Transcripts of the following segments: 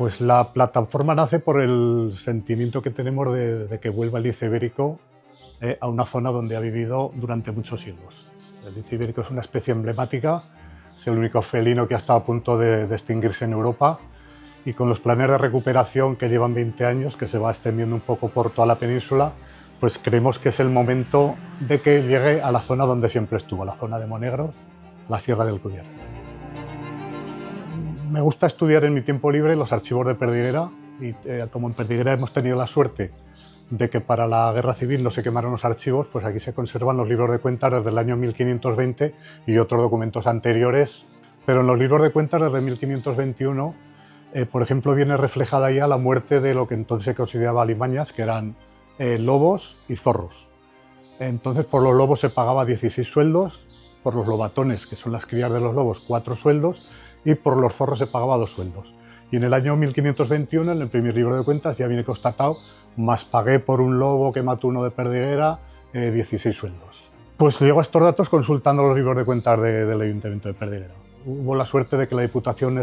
Pues la plataforma nace por el sentimiento que tenemos de que vuelva el lince ibérico a una zona donde ha vivido durante muchos siglos. El lince ibérico es una especie emblemática, es el único felino que ha estado a punto de extinguirse en Europa, y con los planes de recuperación que llevan 20 años, que se va extendiendo un poco por toda la península, pues creemos que es el momento de que llegue a la zona donde siempre estuvo, la zona de Monegros, la Sierra del Cubierre. Me gusta estudiar en mi tiempo libre los archivos de Perdiguera, y como en Perdiguera hemos tenido la suerte de que para la guerra civil no se quemaron los archivos, pues aquí se conservan los libros de cuentas desde el año 1520 y otros documentos anteriores, pero en los libros de cuentas desde 1521, por ejemplo, viene reflejada ya la muerte de lo que entonces se consideraba alimañas, que eran lobos y zorros. Entonces por los lobos se pagaba 16 sueldos, por los lobatones, que son las crías de los lobos, 4 sueldos, y por los zorros se pagaba 2 sueldos. Y en el año 1521, en el primer libro de cuentas, ya viene constatado: más pagué por un lobo que mató uno de Perdiguera, 16 sueldos. Pues llego a estos datos consultando los libros de cuentas del Ayuntamiento de Perdiguera. Hubo la suerte de que la Diputación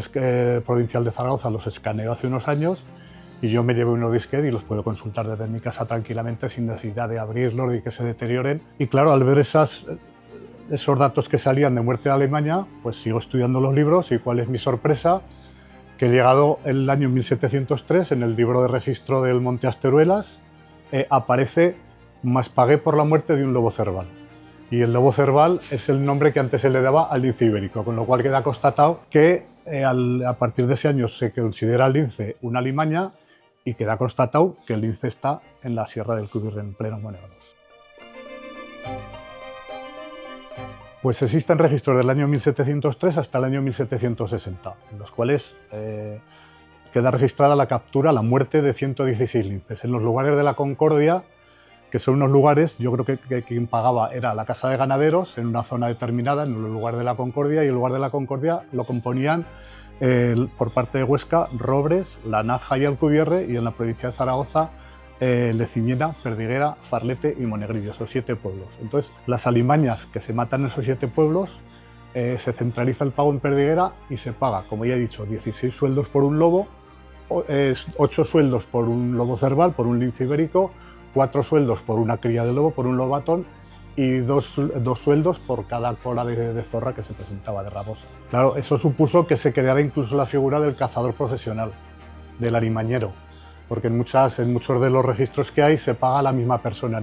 Provincial de Zaragoza los escaneó hace unos años, y yo me llevé unos disquetes y los puedo consultar desde mi casa tranquilamente sin necesidad de abrirlos y que se deterioren. Y claro, al ver esos datos que salían de muerte de Alemania, pues sigo estudiando los libros, y cuál es mi sorpresa, que llegado el año 1703, en el libro de registro del Monte Asteruelas, aparece: más pagué por la muerte de un lobo cerval. Y el lobo cerval es el nombre que antes se le daba al lince ibérico, con lo cual queda constatado que a partir de ese año se considera el lince una alimaña, y queda constatado que el lince está en la Sierra del Cubierre, en pleno Monegros. Pues existen registros del año 1703 hasta el año 1760, en los cuales queda registrada la captura, la muerte de 116 linces en los lugares de la Concordia, que son unos lugares, yo creo que quien pagaba era la Casa de Ganaderos, en una zona determinada, en el lugar de la Concordia, y el lugar de la Concordia lo componían por parte de Huesca, Robres, La Naja y Alcubierre, y en la provincia de Zaragoza, Lecimiena, Perdiguera, Farlete y Monegrillo, esos 7 pueblos. Entonces, las alimañas que se matan en esos 7 pueblos, se centraliza el pago en Perdiguera y se paga, como ya he dicho, 16 sueldos por un lobo, 8 sueldos por un lobo cerval, por un lince ibérico, 4 sueldos por una cría de lobo, por un lobatón, y 2 sueldos por cada cola de zorra que se presentaba de rabosa. Claro, eso supuso que se creara incluso la figura del cazador profesional, del alimañero, porque en muchos de los registros que hay se paga a la misma persona.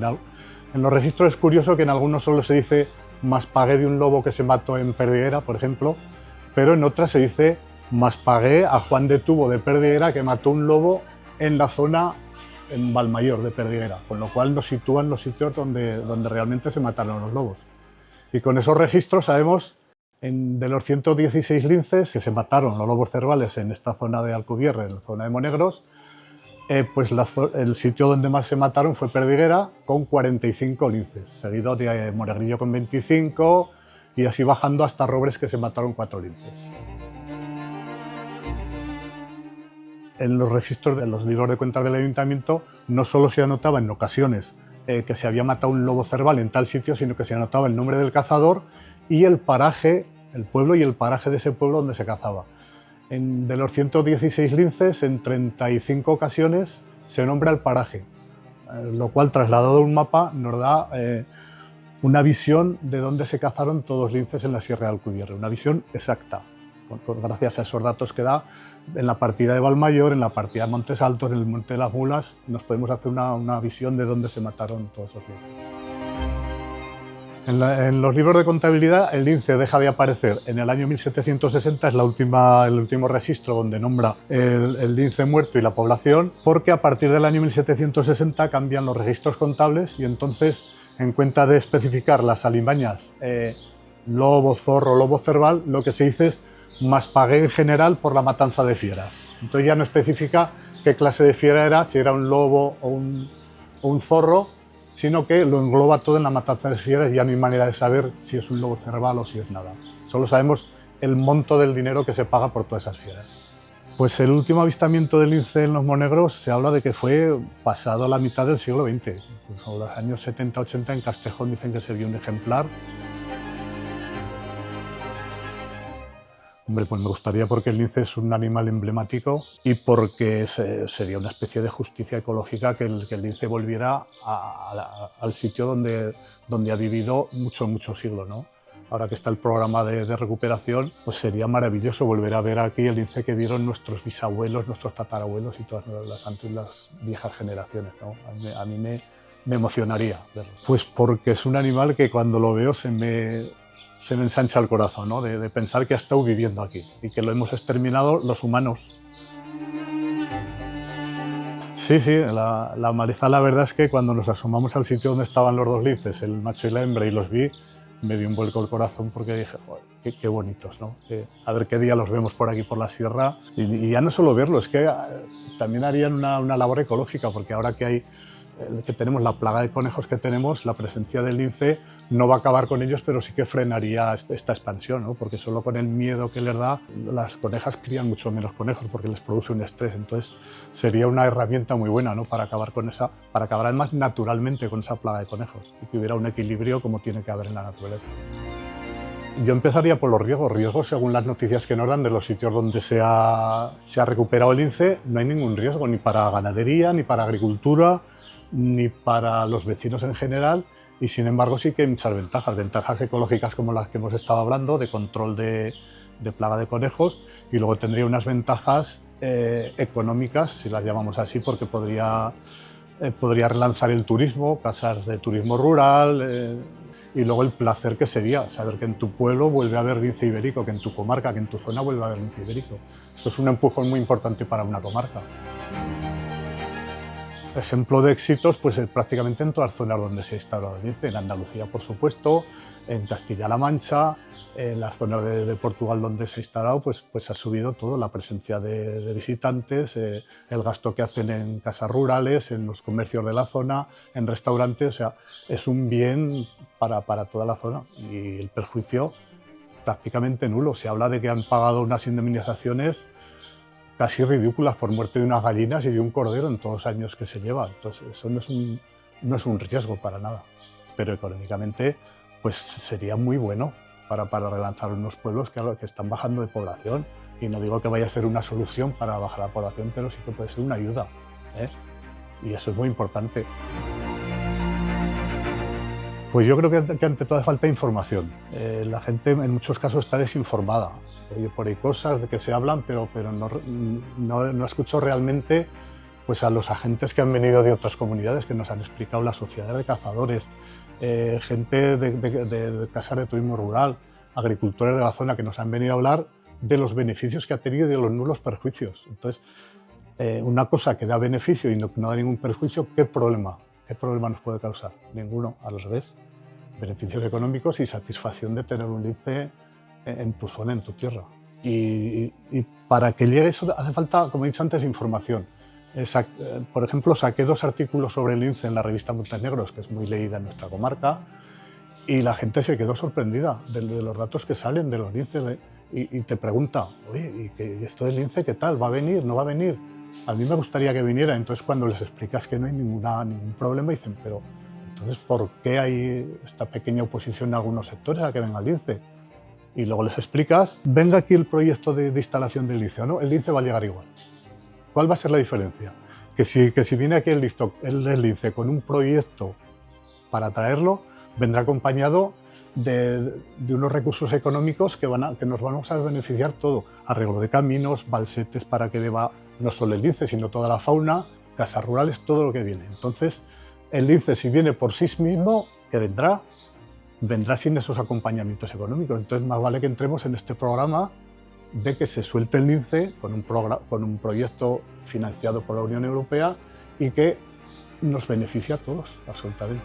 En los registros es curioso que en algunos solo se dice: más pagué de un lobo que se mató en Perdiguera, por ejemplo, pero en otras se dice: más pagué a Juan de Tubo de Perdiguera, que mató un lobo en la zona en Valmayor de Perdiguera, con lo cual nos sitúan los sitios donde realmente se mataron los lobos. Y con esos registros sabemos de los 116 linces que se mataron, los lobos cervales, en esta zona de Alcubierre, en la zona de Monegros, pues el sitio donde más se mataron fue Perdiguera, con 45 linces, seguido de Monegrillo con 25, y así bajando hasta Robres, que se mataron 4 linces. En los registros de los libros de cuentas del Ayuntamiento no solo se anotaba en ocasiones que se había matado un lobo cerval en tal sitio, sino que se anotaba el nombre del cazador y el paraje, el pueblo y el paraje de ese pueblo donde se cazaba. De los 116 linces, en 35 ocasiones se nombra el paraje, lo cual, trasladado a un mapa, nos da una visión de dónde se cazaron todos los linces en la Sierra de Alcubierre, una visión exacta, gracias a esos datos que da en la partida de Valmayor, en la partida de Montes Altos, en el Monte de las Mulas. Nos podemos hacer una visión de dónde se mataron todos esos linces. En los libros de contabilidad el lince deja de aparecer en el año 1760, es el último registro donde nombra el lince muerto y la población, porque a partir del año 1760 cambian los registros contables, y entonces, en cuenta de especificar las alimañas lobo, zorro, lobo cerval, lo que se dice es: más pagué en general por la matanza de fieras. Entonces ya no especifica qué clase de fiera era, si era un lobo o un zorro, sino que lo engloba todo en la matanza de fieras, y ya no hay manera de saber si es un lobo cerval o si es nada. Solo sabemos el monto del dinero que se paga por todas esas fieras. Pues el último avistamiento del lince en los Monegros se habla de que fue pasado la mitad del siglo XX. Pues en los años 70-80 en Castejón dicen que se vio un ejemplar. Hombre, pues me gustaría porque el lince es un animal emblemático y porque sería una especie de justicia ecológica que el lince volviera al sitio donde ha vivido muchos siglos, ¿no? Ahora que está el programa de recuperación, pues sería maravilloso volver a ver aquí el lince que vieron nuestros bisabuelos, nuestros tatarabuelos y todas las viejas generaciones, ¿no? A mí me emocionaría verlo. Pues porque es un animal que cuando lo veo se me ensancha el corazón, ¿no? De pensar que ha estado viviendo aquí y que lo hemos exterminado los humanos. Sí, sí, la maleza, la verdad es que cuando nos asomamos al sitio donde estaban los dos linces, el macho y la hembra, y los vi, me dio un vuelco el corazón porque dije, joder, qué bonitos, ¿no? A ver qué día los vemos por aquí, por la sierra. Y ya no solo verlos, es que también harían una labor ecológica, porque ahora que tenemos la plaga de conejos que tenemos, la presencia del lince no va a acabar con ellos, pero sí que frenaría esta expansión, ¿no? Porque solo con el miedo que les da, las conejas crían mucho menos conejos porque les produce un estrés. Entonces sería una herramienta muy buena, ¿no? Para acabar además naturalmente con esa plaga de conejos y que hubiera un equilibrio como tiene que haber en la naturaleza. Yo empezaría por los riesgos según las noticias que nos dan de los sitios donde se ha recuperado el lince. No hay ningún riesgo ni para ganadería, ni para agricultura, ni para los vecinos en general, y sin embargo sí que hay muchas ventajas ecológicas como las que hemos estado hablando, de control de plaga de conejos, y luego tendría unas ventajas económicas, si las llamamos así, porque podría relanzar el turismo, casas de turismo rural, y luego el placer que sería saber que en tu pueblo vuelve a haber lince ibérico, que en tu comarca, que en tu zona vuelve a haber lince ibérico. Eso es un empujón muy importante para una comarca. Ejemplo de éxitos, pues prácticamente en todas las zonas donde se ha instaurado el lince, en Andalucía, por supuesto, en Castilla-La Mancha, en las zonas de Portugal donde se ha instalado, pues ha subido todo, la presencia de visitantes, el gasto que hacen en casas rurales, en los comercios de la zona, en restaurantes, o sea, es un bien para toda la zona y el perjuicio prácticamente nulo. Se habla de que han pagado unas indemnizaciones casi ridículas por muerte de unas gallinas y de un cordero en todos los años que se lleva. Entonces, eso no es un riesgo para nada. Pero económicamente, pues sería muy bueno para relanzar unos pueblos que están bajando de población. Y no digo que vaya a ser una solución para bajar la población, pero sí que puede ser una ayuda, ¿eh? Y eso es muy importante. Pues yo creo que ante todo falta información. La gente en muchos casos está desinformada. Por ahí cosas de que se hablan, pero no escucho realmente pues, a los agentes que han venido de otras comunidades, que nos han explicado la sociedad de cazadores, gente de casas de turismo rural, agricultores de la zona, que nos han venido a hablar de los beneficios que ha tenido y de los nulos perjuicios. Entonces, una cosa que da beneficio y no da ningún perjuicio, ¿qué problema nos puede causar? Ninguno, al revés. Beneficios económicos y satisfacción de tener un lince en tu zona, en tu tierra. Y para que llegue eso hace falta, como he dicho antes, información. Por ejemplo, saqué 2 artículos sobre el lince en la revista Montenegros, que es muy leída en nuestra comarca, y la gente se quedó sorprendida de los datos que salen de los linces y te pregunta, oye, ¿y esto del lince qué tal? ¿Va a venir? ¿No va a venir? A mí me gustaría que viniera. Entonces, cuando les explicas que no hay ningún problema, dicen, pero entonces, ¿por qué hay esta pequeña oposición en algunos sectores a que venga el lince? Y luego les explicas, venga aquí el proyecto de instalación del lince, ¿no? El lince va a llegar igual. ¿Cuál va a ser la diferencia? Que si viene aquí el lince con un proyecto para traerlo, vendrá acompañado de unos recursos económicos que nos vamos a beneficiar todo. Arreglo de caminos, balsetes para que beba no solo el lince, sino toda la fauna, casas rurales, todo lo que viene. Entonces, el lince, si viene por sí mismo, que vendrá sin esos acompañamientos económicos. Entonces, más vale que entremos en este programa de que se suelte el lince con un proyecto financiado por la Unión Europea y que nos beneficia a todos, absolutamente.